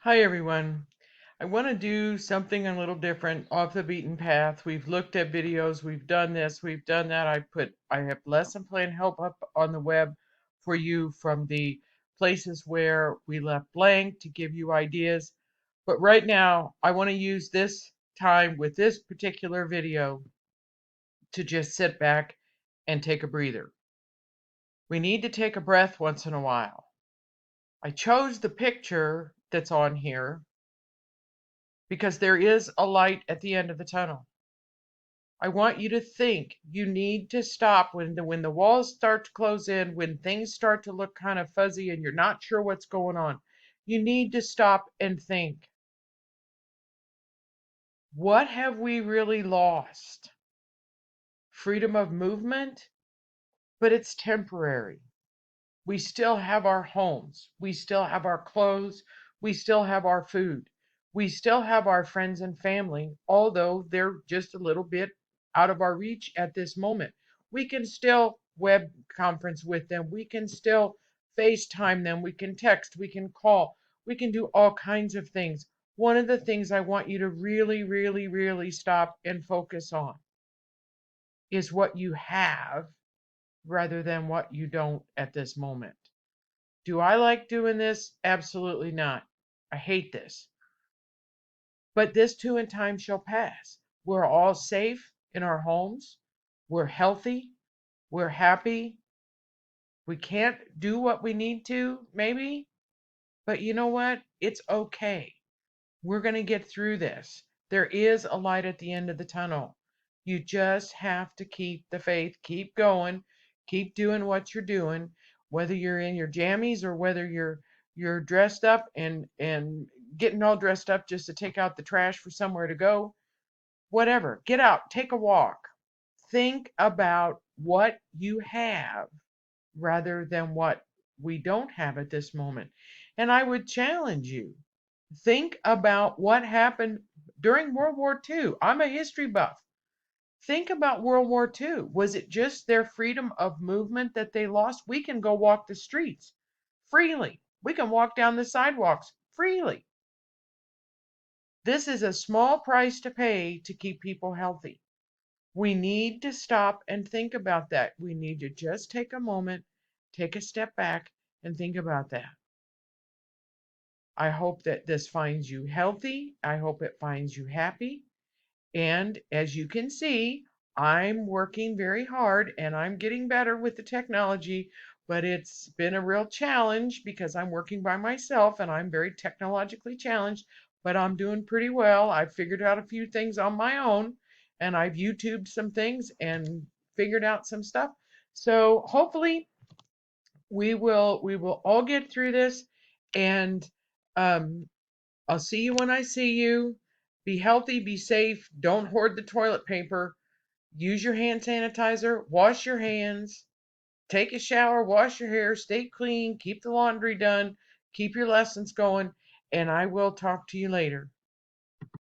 Hi everyone. I want to do something a little different off the beaten path. We've looked at videos, we've done this, we've done that. I have lesson plan help up on the web for you from the places where we left blank to give you ideas. But right now, I want to use this time with this particular video to just sit back and take a breather. We need to take a breath once in a while. I chose the picture that's on here because there is a light at the end of the tunnel. I want you to think. You need to stop when the walls start to close in, when things start to look kind of fuzzy and you're not sure what's going on. You need to stop and think. What have we really lost? Freedom of movement, but it's temporary. We still have our homes. We still have our clothes. We still have our food. We still have our friends and family, although they're just a little bit out of our reach at this moment. We can still web conference with them. We can still FaceTime them. We can text. We can call. We can do all kinds of things. One of the things I want you to really, really, really stop and focus on is what you have rather than what you don't at this moment. Do I like doing this? Absolutely not. I hate this. But this too in time shall pass. We're all safe in our homes. We're healthy. We're happy. We can't do what we need to, maybe. But you know what? It's okay. We're going to get through this. There is a light at the end of the tunnel. You just have to keep the faith, keep going, keep doing what you're doing, whether you're in your jammies or whether you're dressed up and getting all dressed up just to take out the trash for somewhere to go. Whatever. Get out, take a walk. Think about what you have rather than what we don't have at this moment. And I would challenge you. Think about what happened during World War II. I'm a history buff. Think about World War II. Was it just their freedom of movement that they lost? We can go walk the streets freely. We can walk down the sidewalks freely. This is a small price to pay to keep people healthy. We need to stop and think about that. We need to just take a moment, take a step back, and think about that. I hope that this finds you healthy. I hope it finds you happy. And as you can see, I'm working very hard and I'm getting better with the technology, but it's been a real challenge because I'm working by myself and I'm very technologically challenged, but I'm doing pretty well. I've figured out a few things on my own and I've YouTubed some things and figured out some stuff. So hopefully we will all get through this and um, I'll see you when I see you. Be healthy, be safe. Don't hoard the toilet paper. Use your hand sanitizer. Wash your hands. Take a shower. Wash your hair. Stay clean. Keep the laundry done. Keep your lessons going. And I will talk to you later.